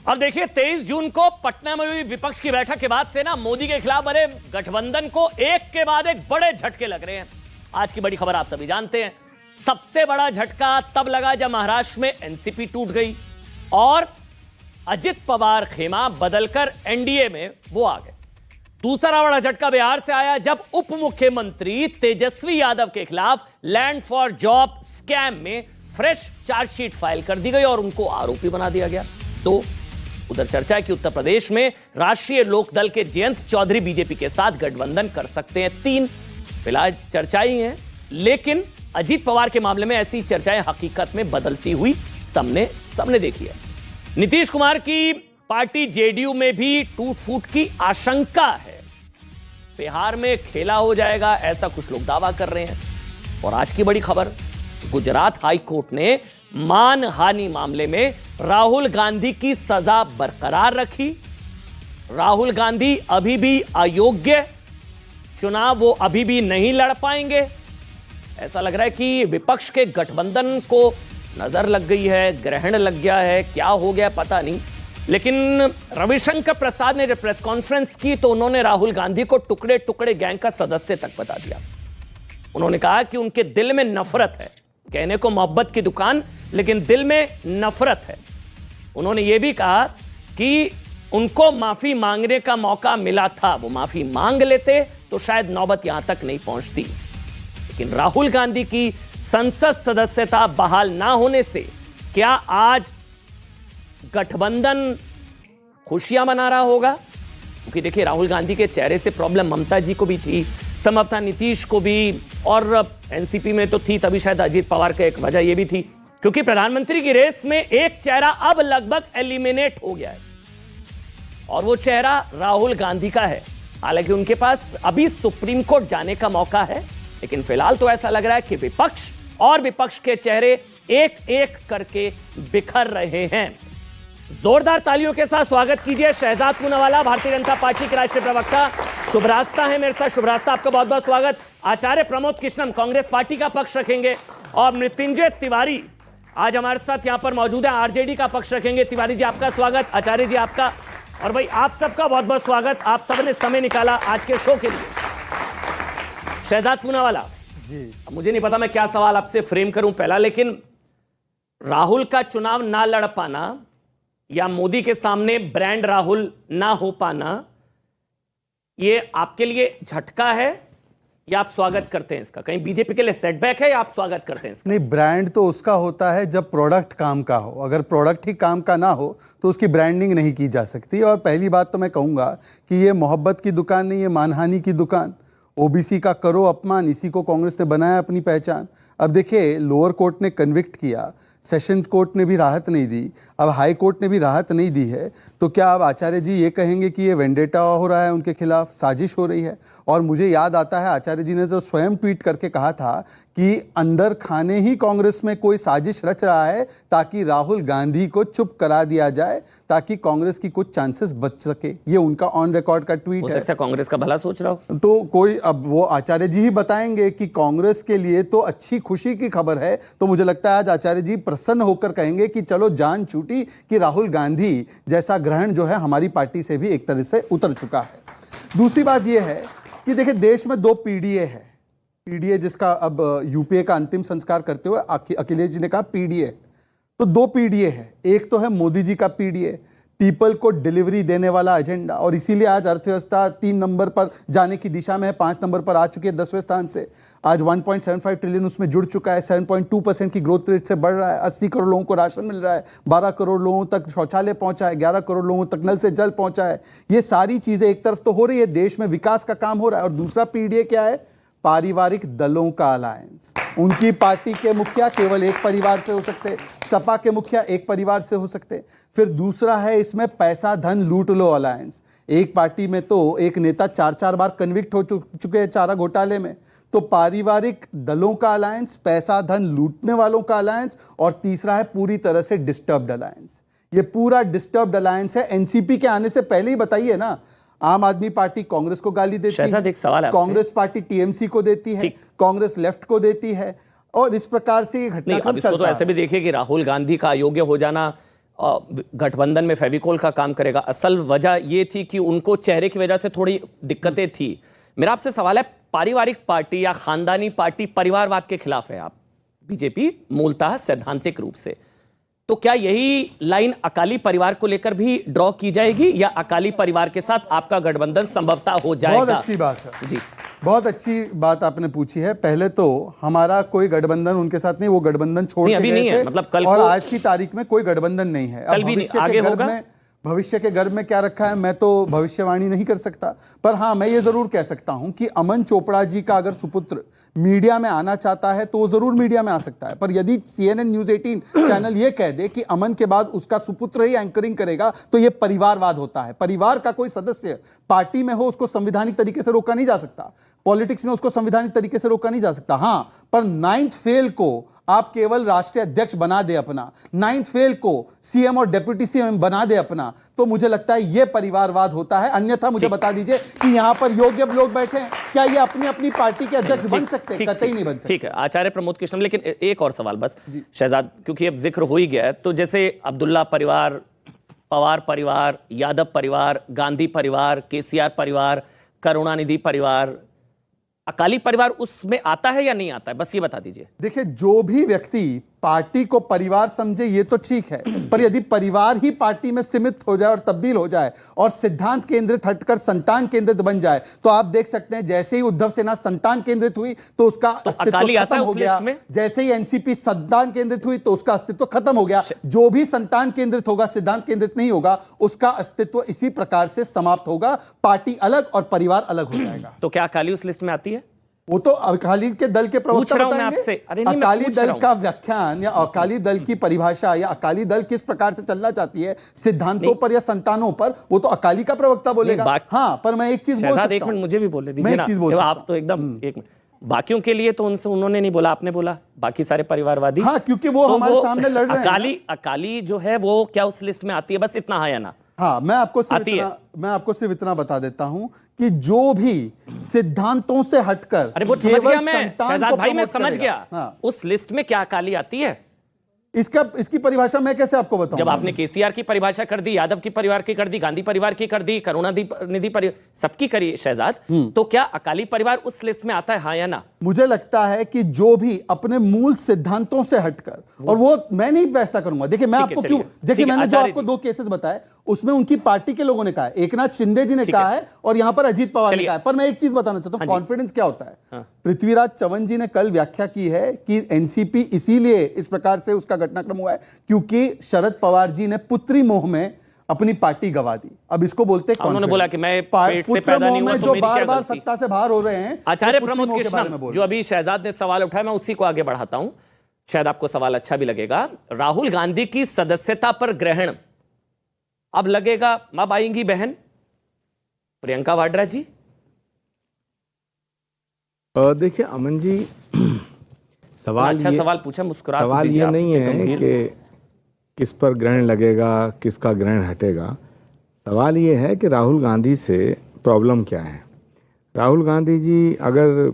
अब देखिए 23 जून को पटना में हुई विपक्ष की बैठक के बाद से ना मोदी के खिलाफ बने गठबंधन को एक के बाद एक बड़े झटके लग रहे हैं। आज की बड़ी खबर आप सभी जानते हैं। सबसे बड़ा झटका तब लगा जब महाराष्ट्र में एनसीपी टूट गई और अजित पवार खेमा बदलकर एनडीए में वो आ गए। दूसरा बड़ा झटका बिहार से आया जब उप मुख्यमंत्री तेजस्वी यादव के खिलाफ लैंड फॉर जॉब स्कैम में फ्रेश चार्जशीट फाइल कर दी गई और उनको आरोपी बना दिया गया। तो उधर चर्चा है कि उत्तर प्रदेश में राष्ट्रीय लोकदल के जयंत चौधरी बीजेपी के साथ गठबंधन कर सकते हैं। 3 फिलहाल चर्चाएं ही हैं, लेकिन अजीत पवार के मामले में ऐसी चर्चाएं हकीकत में बदलती हुई सामने देखी है। नीतीश कुमार की पार्टी जेडीयू में भी टूट फूट की आशंका है। बिहार में खेला हो जाएगा ऐसा कुछ लोग दावा कर रहे हैं। और आज की बड़ी खबर, गुजरात हाई कोर्ट ने मानहानि मामले में राहुल गांधी की सजा बरकरार रखी। राहुल गांधी अभी भी अयोग्य, चुनाव वो अभी भी नहीं लड़ पाएंगे। ऐसा लग रहा है कि विपक्ष के गठबंधन को नजर लग गई है, ग्रहण लग गया है, क्या हो गया पता नहीं। लेकिन रविशंकर प्रसाद ने जब प्रेस कॉन्फ्रेंस की तो उन्होंने राहुल गांधी को टुकड़े टुकड़े गैंग का सदस्य तक बता दिया। उन्होंने कहा कि उनके दिल में नफरत है, कहने को मोहब्बत की दुकान लेकिन दिल में नफरत है। उन्होंने यह भी कहा कि उनको माफी मांगने का मौका मिला था, वो माफी मांग लेते तो शायद नौबत यहां तक नहीं पहुंचती। लेकिन राहुल गांधी की संसद सदस्यता बहाल ना होने से क्या आज गठबंधन खुशियां मना रहा होगा? क्योंकि देखिए राहुल गांधी के चेहरे से प्रॉब्लम ममता जी को भी थी, संभवतः नीतीश को भी, और एनसीपी में तो थी तभी शायद अजीत पवार का एक वजह यह भी थी क्योंकि प्रधानमंत्री की रेस में एक चेहरा अब लगभग एलिमिनेट हो गया है और वो चेहरा राहुल गांधी का है। हालांकि उनके पास अभी सुप्रीम कोर्ट जाने का मौका है, लेकिन फिलहाल तो ऐसा लग रहा है कि विपक्ष के चेहरे एक एक करके बिखर रहे हैं। जोरदार तालियों के साथ स्वागत कीजिए शहजाद पूनावाला, भारतीय जनता पार्टी के राष्ट्रीय प्रवक्ता। शुभ रास्ता है मेरे साथ। शुभ रास्ता, आपका बहुत बहुत स्वागत। आचार्य प्रमोद कृष्णम कांग्रेस पार्टी का पक्ष रखेंगे और मृत्युंजय तिवारी आज हमारे साथ यहां पर मौजूद है, आरजेडी का पक्ष रखेंगे। तिवारी जी आपका स्वागत, आचार्य जी आपका, और भाई आप सबका बहुत बहुत स्वागत। आप सबने समय निकाला आज के शो के लिए। शहजाद पूनावाला जी, मुझे नहीं पता मैं क्या सवाल आपसे फ्रेम करूं पहला, लेकिन राहुल का चुनाव ना लड़ पाना या मोदी के सामने ब्रांड राहुल ना हो पाना, ये आपके लिए झटका है या आप स्वागत करते हैं इसका? कहीं बीजेपी के लिए सेटबैक है या आप स्वागत करते हैं इसका? नहीं, ब्रांड तो उसका होता है जब प्रोडक्ट काम का हो। अगर प्रोडक्ट ही काम का ना हो तो उसकी ब्रांडिंग नहीं की जा सकती। और पहली बात तो मैं कहूँगा कि ये मोहब्बत की दुकान नहीं, ये मानहानि की दुकान। ओबीसी का करो अपमान, इसी को कांग्रेस ने बनाया अपनी पहचान। अब देखिए, लोअर कोर्ट ने कन्विक्ट किया, सेशन कोर्ट ने भी राहत नहीं दी, अब हाई कोर्ट ने भी राहत नहीं दी है, तो क्या अब आचार्य जी ये कहेंगे कि ये वेंडेटा हो रहा है, उनके खिलाफ साजिश हो रही है? और मुझे याद आता है आचार्य जी ने तो स्वयं ट्वीट करके कहा था कि अंदर खाने ही कांग्रेस में कोई साजिश रच रहा है ताकि राहुल गांधी को चुप करा दिया जाए, ताकि कांग्रेस की कुछ चांसेस बच सके। ये उनका ऑन रिकॉर्ड का ट्वीट हो सकता है कांग्रेस का भला सोच रहा हो। तो कोई, अब वो आचार्य जी ही बताएंगे कि कांग्रेस के लिए तो अच्छी खुशी की खबर है। तो मुझे लगता है आज आचार्य जी प्रसन्न होकर कहेंगे कि चलो जान छूटी कि राहुल गांधी जैसा ग्रहण जो है हमारी पार्टी से भी एक तरह से उतर चुका है। दूसरी बात यह है कि देखिए, देश में 2 पीडीए है। पीडीए जिसका अब यूपीए का अंतिम संस्कार करते हुए अखिलेश जी ने कहा पीडीए, तो 2 पीडीए है। एक तो है मोदी जी का पीडीए, पीपल को डिलीवरी देने वाला एजेंडा, और इसीलिए आज अर्थव्यवस्था 3 नंबर पर जाने की दिशा में है, 5 नंबर पर आ चुकी है 10वें स्थान से। आज 1.75 ट्रिलियन उसमें जुड़ चुका है, 7.2% की ग्रोथ रेट से बढ़ रहा है। 80 करोड़ लोगों को राशन मिल रहा है, 12 करोड़ लोगों तक शौचालय पहुंचा है, 11 करोड़ लोगों तक नल से जल पहुंचा है। ये सारी चीजें एक तरफ तो हो रही है, देश में विकास का काम हो रहा है। और दूसरा पीडीए क्या है? पारिवारिक दलों का अलायंस। उनकी पार्टी के मुखिया केवल एक परिवार से हो सकते, सपा के मुखिया एक परिवार से हो सकते। फिर दूसरा है इसमें पैसा धन लूट लो अलायंस। एक पार्टी में तो एक नेता 4 बार कन्विक्ट हो चुके हैं चारा घोटाले में। तो पारिवारिक दलों का अलायंस, पैसा धन लूटने वालों का अलायंस, और तीसरा है पूरी तरह से डिस्टर्ब्ड अलायंस। ये पूरा डिस्टर्ब्ड अलायंस है। एनसीपी के आने से पहले ही बताइए ना, आम आदमी पार्टी कांग्रेस को गाली देती है, कांग्रेस पार्टी टीएमसी को देती है, कांग्रेस लेफ्ट को देती है, और इस प्रकार से ये घटनाक्रम चलता है। तो ऐसे भी देखिए कि राहुल गांधी का अयोग्य हो जाना गठबंधन में फेविकोल का काम करेगा। असल वजह ये थी कि उनको चेहरे की वजह से थोड़ी दिक्कतें थी। मेरा आपसे सवाल है, पारिवारिक पार्टी या खानदानी पार्टी परिवारवाद के खिलाफ है आप, बीजेपी मूलतः सैद्धांतिक रूप से, तो क्या यही लाइन अकाली परिवार को लेकर भी ड्रॉ की जाएगी या अकाली परिवार के साथ आपका गठबंधन संभवतः हो जाएगा? बहुत अच्छी बात है जी, बहुत अच्छी बात आपने पूछी है। पहले तो हमारा कोई गठबंधन उनके साथ नहीं, वो गठबंधन छोड़ के अभी गए नहीं थे, है, मतलब कल और को आज की तारीख में कोई गठबंधन नहीं है। कल भी नहीं, आगे होगा। भविष्य के गर्भ में क्या रखा है मैं तो भविष्यवाणी नहीं कर सकता, पर हाँ मैं ये जरूर कह सकता हूं कि अमन चोपड़ा जी का अगर सुपुत्र मीडिया में आना चाहता है तो वो जरूर मीडिया में आ सकता है। पर यदि CNN न्यूज 18 चैनल ये कह दे कि अमन के बाद उसका सुपुत्र ही एंकरिंग करेगा तो ये परिवारवाद होता है। परिवार का कोई सदस्य पार्टी में हो उसको संवैधानिक तरीके से रोका नहीं जा सकता, पॉलिटिक्स में उसको संवैधानिक तरीके से रोका नहीं जा सकता। हाँ, पर 9th फेल को आप केवल राष्ट्रीय अध्यक्ष बना दे अपना, 9th फेल को CM और डेप्यूटी CM बना दे अपना, तो मुझे लगता है यह परिवारवाद होता है। अन्यथा मुझे बता दीजिए कि यहां पर योग्य लोग बैठे हैं, क्या ये अपनी अपनी पार्टी के अध्यक्ष बन सकते हैं? कतई नहीं बन सकते। ठीक है, आचार्य प्रमोद कृष्ण, लेकिन एक और सवाल बस शहजाद, क्योंकि अब जिक्र हो ही गया है, तो जैसे अब्दुल्ला परिवार, पवार परिवार, यादव परिवार, गांधी परिवार, KCR परिवार, करुणानिधि परिवार, अकाली परिवार उसमें आता है या नहीं आता है, बस ये बता दीजिए। देखिए, जो भी व्यक्ति पार्टी को परिवार समझे ये तो ठीक है, पर यदि परिवार ही पार्टी में सीमित हो जाए और तब्दील हो जाए और सिद्धांत केंद्रित हटकर संतान केंद्रित बन जाए, तो आप देख सकते हैं जैसे ही उद्धव सेना संतान केंद्रित हुई तो उसका अस्तित्व खत्म हो गया, जैसे ही एनसीपी संतान केंद्रित हुई तो उसका अस्तित्व खत्म हो गया। जो भी संतान केंद्रित होगा, सिद्धांत केंद्रित नहीं होगा, उसका अस्तित्व इसी प्रकार से समाप्त होगा, पार्टी अलग और परिवार अलग हो जाएगा। तो क्या अकाली उस लिस्ट में आती है? वो तो अकाली के दल के प्रवक्ता बताएंगे। अकाली दल का व्याख्यान या अकाली दल की परिभाषा या अकाली दल किस प्रकार से चलना चाहती है, सिद्धांतों पर या संतानों पर, वो तो अकाली का प्रवक्ता बोलेगा। हाँ, पर मैं एक चीज बोल सकता हूं, एक मिनट मुझे भी बोलने दीजिए मैं एक चीज बोल सकता हूं। आप तो एकदम एक मिनट, बाकियों के लिए तो उनसे उन्होंने नहीं बोला, आपने बोला, बाकी सारे परिवारवादी। हाँ, क्योंकि वो हमारे सामने लड़ रहे हैं। अकाली जो है वो क्या उस लिस्ट में आती है, बस इतना है या ना? हाँ, मैं आपको सिर्फ इतना बता देता हूं कि जो भी सिद्धांतों से हटकर, अरे वो समझ गया मैं शहजाद भाई, मैं समझ गया। हाँ। उस लिस्ट में क्या अकाली आती है, इसकी परिभाषा मैं कैसे आपको बताऊं? जब आपने KCR की परिभाषा कर दी, यादव की परिवार की कर दी, गांधी परिवार की कर दी, करुणानिधि परिवार, सबकी करी शहजाद, तो क्या अकाली परिवार उस लिस्ट में आता है, हाँ या ना? मुझे लगता है कि जो भी अपने मूल सिद्धांतों से हटकर, और वो मैं नहीं फैसला करूंगा। देखिए, मैं आपको क्यों, देखिए मैंने जो आपको 2 केसेस बताए उसमें उनकी पार्टी के लोगों ने कहा है, एकनाथ शिंदे जी ने कहा है और यहां पर अजीत पवार ने कहा है। पर मैं एक चीज बताना चाहता हूं, कॉन्फिडेंस क्या होता है। पृथ्वीराज चव्हाण जी ने कल व्याख्या की है कि एनसीपी इसीलिए इस प्रकार से उसका घटनाक्रम हुआ है क्योंकि शरद पवार जी ने पुत्री मोह में अपनी पार्टी गवा दी। अब इसको बोलते हैं, उन्होंने बोला कि मैं पेट से पैदा नहीं हुआ, तो मेरी क्या गलती? सत्ता से बाहर हो रहे हैं। आचार्य प्रमोद कृष्ण, जो अभी शहजाद ने सवाल उठाया, मैं उसी को आगे बढ़ाता हूं, शायद आपको सवाल अच्छा भी लगेगा। राहुल गांधी की सदस्यता पर ग्रहण अब लगेगा, अब आएंगी बहन प्रियंका वाड्रा जी। देखिए अमन जी, सवाल अच्छा सवाल पूछा, मुस्कुरा सवाल ये नहीं है कि किस पर ग्रहण लगेगा, किसका ग्रहण हटेगा। सवाल ये है कि राहुल गांधी से प्रॉब्लम क्या है। राहुल गांधी जी अगर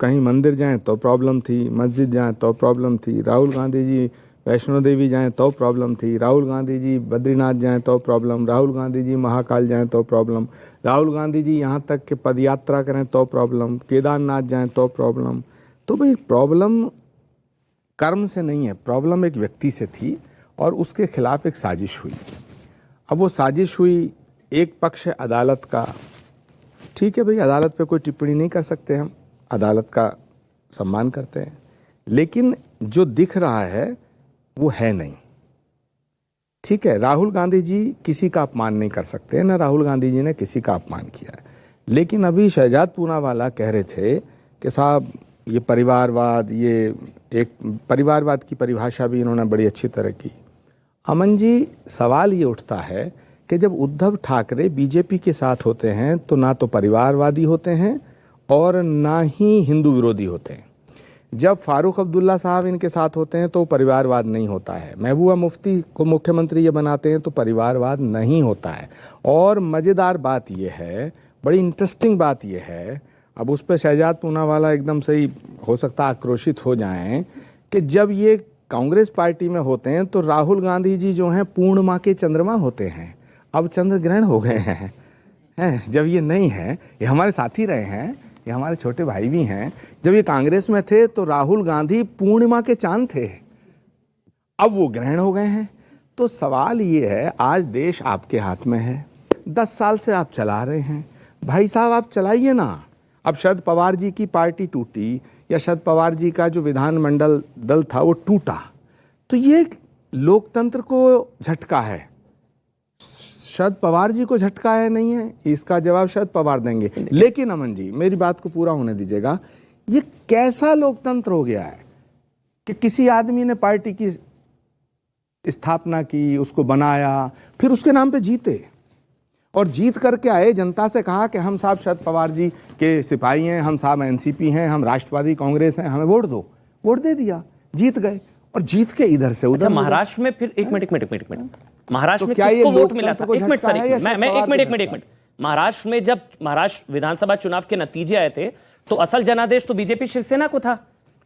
कहीं मंदिर जाएं तो प्रॉब्लम थी, मस्जिद जाएं तो प्रॉब्लम थी, राहुल गांधी जी वैष्णो देवी जाएं तो प्रॉब्लम थी, राहुल गांधी जी बद्रीनाथ जाएं तो प्रॉब्लम, राहुल गांधी जी महाकाल जाएं तो प्रॉब्लम, राहुल गांधी जी यहाँ तक कि पदयात्रा करें तो प्रॉब्लम, केदारनाथ जाएं तो प्रॉब्लम। तो भाई प्रॉब्लम कर्म से नहीं है, प्रॉब्लम एक व्यक्ति से थी और उसके खिलाफ एक साजिश हुई। अब वो साजिश हुई, एक पक्ष है अदालत का, ठीक है भाई, अदालत पे कोई टिप्पणी नहीं कर सकते, हम अदालत का सम्मान करते हैं, लेकिन जो दिख रहा है वो है नहीं। ठीक है, राहुल गांधी जी किसी का अपमान नहीं कर सकते, ना राहुल गांधी जी ने किसी का अपमान किया है। लेकिन अभी शहजाद पूनावाला कह रहे थे कि साहब ये परिवारवाद, ये एक परिवारवाद की परिभाषा भी इन्होंने बड़ी अच्छी तरह की। अमन जी, सवाल ये उठता है कि जब उद्धव ठाकरे बीजेपी के साथ होते हैं तो ना तो परिवारवादी होते हैं और ना ही हिंदू विरोधी होते हैं। जब फारूक अब्दुल्ला साहब इनके साथ होते हैं तो परिवारवाद नहीं होता है। महबूबा मुफ्ती को मुख्यमंत्री ये बनाते हैं तो परिवारवाद नहीं होता है। और मज़ेदार बात यह है, बड़ी इंटरेस्टिंग बात यह है, अब उस पर शहजाद पूनावाला एकदम सही हो सकता आक्रोशित हो जाएं, कि जब ये कांग्रेस पार्टी में होते हैं तो राहुल गांधी जी जो हैं पूर्णिमा के चंद्रमा होते हैं। अब चंद्र ग्रहण हो गए हैं जब ये नहीं है, ये हमारे साथी रहे हैं, ये हमारे छोटे भाई भी हैं। जब ये कांग्रेस में थे तो राहुल गांधी पूर्णिमा के चांद थे, अब वो ग्रहण हो गए हैं। तो सवाल ये है, आज देश आपके हाथ में है, 10 साल से आप चला रहे हैं, भाई साहब आप चलाइए ना। अब शरद पवार जी की पार्टी टूटी या शरद पवार जी का जो विधानमंडल दल था वो टूटा, तो ये लोकतंत्र को झटका है। शरद पवार जी को झटका है नहीं है, इसका जवाब शरद पवार देंगे। लेकिन अमन जी मेरी बात को पूरा होने दीजिएगा, ये कैसा लोकतंत्र हो गया है कि किसी आदमी ने पार्टी की स्थापना की, उसको बनाया, फिर उसके नाम पे जीते और जीत करके आए, जनता से कहा कि हम साहब शरद पवार जी के सिपाही हैं, हम साहब एनसीपी हैं, हम राष्ट्रवादी कांग्रेस हैं, हमें वोट दो। वोट दे दिया, जीत गए और जीत के इधर से उधर। अच्छा, महाराष्ट्र में फिर एक मिनट महाराष्ट्र में क्या किसको ये वोट मिला था? लोकतंत्र को एक मिनट झटका सर, है या एक मिनट। महाराष्ट्र में जब महाराष्ट्र विधानसभा चुनाव के नतीजे आए थे तो असल जनादेश तो बीजेपी शिवसेना को था,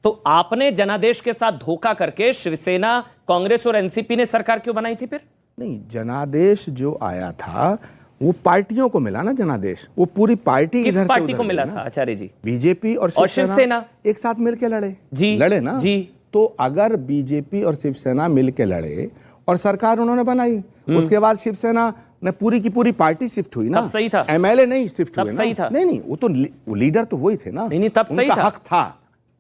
तो आपने जनादेश के साथ धोखा करके शिवसेना, कांग्रेस और एनसीपी ने सरकार क्यों बनाई थी फिर? नहीं, जनादेश जो आया था वो पार्टियों को मिला ना जनादेश, वो पूरी पार्टी किस इधर से पार्टी उधर को मिला गई ना। था आचार्य जी? बीजेपी और शिवसेना एक साथ मिलकर लड़े जी, लड़े ना जी। तो अगर बीजेपी और शिवसेना मिलकर लड़े और सरकार उन्होंने बनाई, उसके बाद शिवसेना ने पूरी की पूरी पार्टी शिफ्ट हुई ना, तब सही था। एमएलए नहीं शिफ्ट हुए तब ना। सही था। नहीं वो तो वो लीडर तो वही थे ना। नहीं, तब सही उनका था। हक था,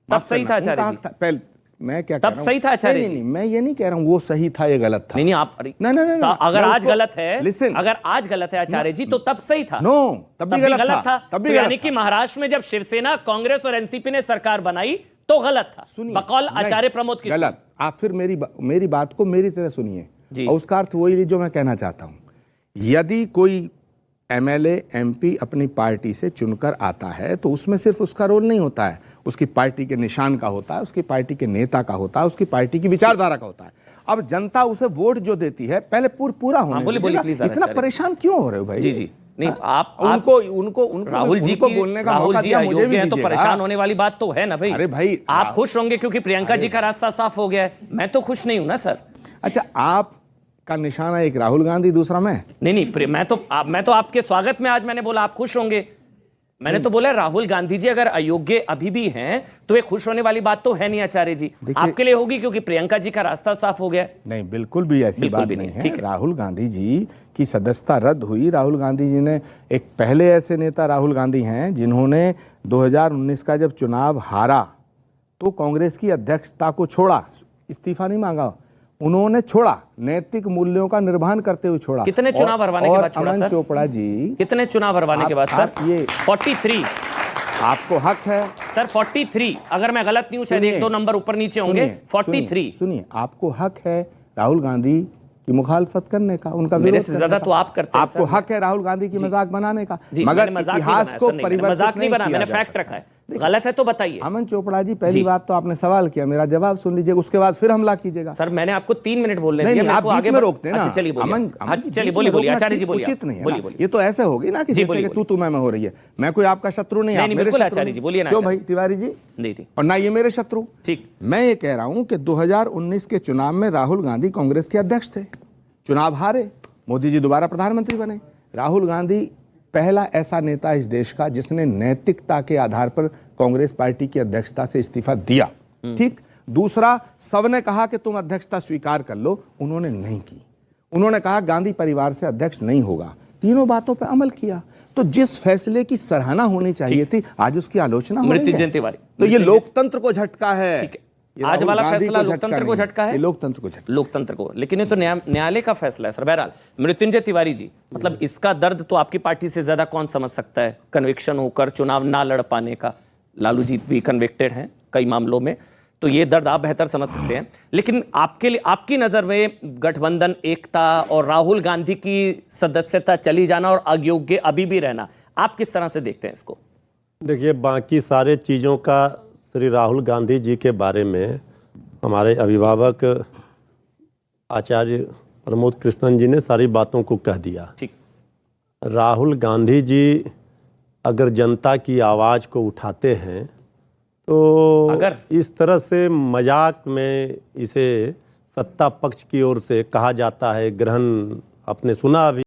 तब सही था आचार्य जी। पहले मैं क्या तब कह रहा हूं? सही था आचार्य नहीं, मैं ये नहीं कह रहा हूं वो सही था ये गलत था। नहीं आप नहीं, अगर मैं आज उसको- गलत है, Listen, अगर आज गलत है आचार्य जी तो तब सही था। नो, तब भी गलत था। तब भी तो गलत यानी था। कि महाराष्ट्र में जब शिवसेना, कांग्रेस और एनसीपी ने सरकार बनाई तो गलत था, सुनिए, बकौल नहीं, आचार्य प्रमोद की। गलत। आप फिर मेरी बात को मेरी तरह सुनिए जी। और उसका अर्थ वही जो मैं कहना चाहता हूं। यदि कोई एमएलए एमपी अपनी पार्टी से चुनकर आता है तो उसमें सिर्फ उसका रोल नहीं होता है, उसकी पार्टी के निशान का होता है, उसकी पार्टी के नेता का होता है, उसकी पार्टी की विचारधारा का होता है। अब जनता उसे वोट जो देती है पहले पूरा होने बोलिए, दीजिएगा। प्लीज, इतना आचार्य। परेशान क्यों हो रहे हो भाई? जी नहीं, आप उनको राहुल जी उनको की बोलने का राहुल मौका जी दिया, मुझे भी अयोग्य हैं तो दीजिएगा। परेशान होने वाली बात तो है ना भाई। अरे भाई, आप खुश होंगे क्योंकि प्रियंका जी का रास्ता साफ हो गया है, मैं तो खुश नहीं हूं ना सर। अच्छा, आप का निशाना एक राहुल गांधी, दूसरा मैं। नहीं, मैं तो आपके स्वागत में आज मैंने बोला आप खुश होंगे। मैंने तो बोला राहुल गांधी जी अगर अयोग्य अभी भी हैं तो ये खुश होने वाली बात तो है नहीं आचार्य जी। आपके लिए होगी क्योंकि प्रियंका जी का रास्ता साफ हो गया। नहीं, बिल्कुल भी ऐसी बिल्कुल बात भी नहीं नहीं, है। ठीक है। राहुल गांधी जी की सदस्यता रद्द हुई। राहुल गांधी जी ने एक पहले ऐसे नेता राहुल गांधी हैं जिन्होंने 2019 का जब चुनाव हारा तो कांग्रेस की अध्यक्षता को छोड़ा, इस्तीफा नहीं मांगा, उन्होंने छोड़ा, नैतिक मूल्यों का निर्वहन करते हुए छोड़ा। कितने चुनाव हरवाने के बाद छोड़ा अमन सर? चोपड़ा जी, कितने चुनाव हरवाने के बाद आप सर? ये 43 आपको हक है सर, 43। अगर मैं गलत नहीं हूं शायद 1-2 नंबर ऊपर नीचे होंगे। 43। सुनिए, आपको हक है राहुल गांधी की मुखालफत करने का, उनका मेरे विरोध से करने ज्यादा का। तो आप करते हैं आपको सर। हक है राहुल गांधी की मजाक बनाने का, जी, मगर मैंने मजाक नहीं इतिहास बनाया, को सर, नहीं, मैंने परिवर्तित मजाक नहीं बनाया, किया मैंने जा फैक्ट सकता। रखा है। गलत है तो बताइए। अमन चोपड़ा जी, पहली जी। बात तो आपने सवाल किया, मेरा जवाब सुन लीजिए, उसके बाद फिर हमला कीजिएगा। सर मैंने आपको 3 मिनट बोलने नहीं, दिए, नहीं, मेरे आप को बीच आगे में रोकते हैं ना। अच्छा चलिए बोलिए। हाँ, बीच चलिए में बोलिए रोकना आचार्य जी ठीक बोलिए। उचित नहीं है बोलिए ना। ये तो ऐसे होगी ना कि जी, जैसे बोलिए, कि तू मैं हो रही है। मैं कोई आपका शत्रु नहीं, नहीं, आप नहीं, मेरे बिल्कुल शत्रु आचार्य जी, बोलिए ना क्यों आचार्य भाई तिवारी जी? नहीं। और ना ये मेरे शत्रु। ठीक। मैं ये कह रहा हूं कि 2019 के चुनाव में राहुल गांधी कांग्रेस के अध्यक्ष थे, चुनाव हारे, मोदी जी दोबारा प्रधानमंत्री बने। राहुल गांधी पहला ऐसा नेता इस देश का जिसने नैतिकता के आधार पर कांग्रेस पार्टी की अध्यक्षता से इस्तीफा दिया। ठीक। दूसरा, सबने कहा कि तुम अध्यक्षता स्वीकार कर लो, उन्होंने नहीं की। उन्होंने कहा गांधी परिवार से अध्यक्ष नहीं होगा। तीनों बातों पर अमल किया। तो जिस फैसले की सराहना होनी चाहिए थी, आज उसकी आलोचना हो रही है। मृत्युंजय तिवारी, तो ये लोकतंत्र को झटका है। ठीक है। ये आज राहुल वाला गांधी फैसला को लोकतंत्र को नहीं, झटका है। ये लोकतंत्र को झटका। लोकतंत्र को, लेकिन ये तो न्यायालय का फैसला है सर। बहरहाल मृत्युंजय तिवारी जी, मतलब इसका दर्द तो आपकी पार्टी से ज्यादा कौन समझ सकता है? कन्विक्शन होकर चुनाव ना लड़ पाने का, लालू जी भी कन्विक्टेड हैं कई मामलों में, तो ये दर्द आप बेहतर समझ सकते हैं। लेकिन आपके लिए, आपकी नजर में गठबंधन, एकता और राहुल गांधी की सदस्यता चली जाना और अयोग्य अभी भी रहना, आप किस तरह से देखते हैं इसको? देखिए, बाकी सारे चीज़ों का श्री राहुल गांधी जी के बारे में हमारे अभिभावक आचार्य प्रमोद कृष्णन जी ने सारी बातों को कह दिया। ठीक। राहुल गांधी जी अगर जनता की आवाज़ को उठाते हैं तो अगर इस तरह से मजाक में इसे सत्ता पक्ष की ओर से कहा जाता है, ग्रहण आपने सुना अभी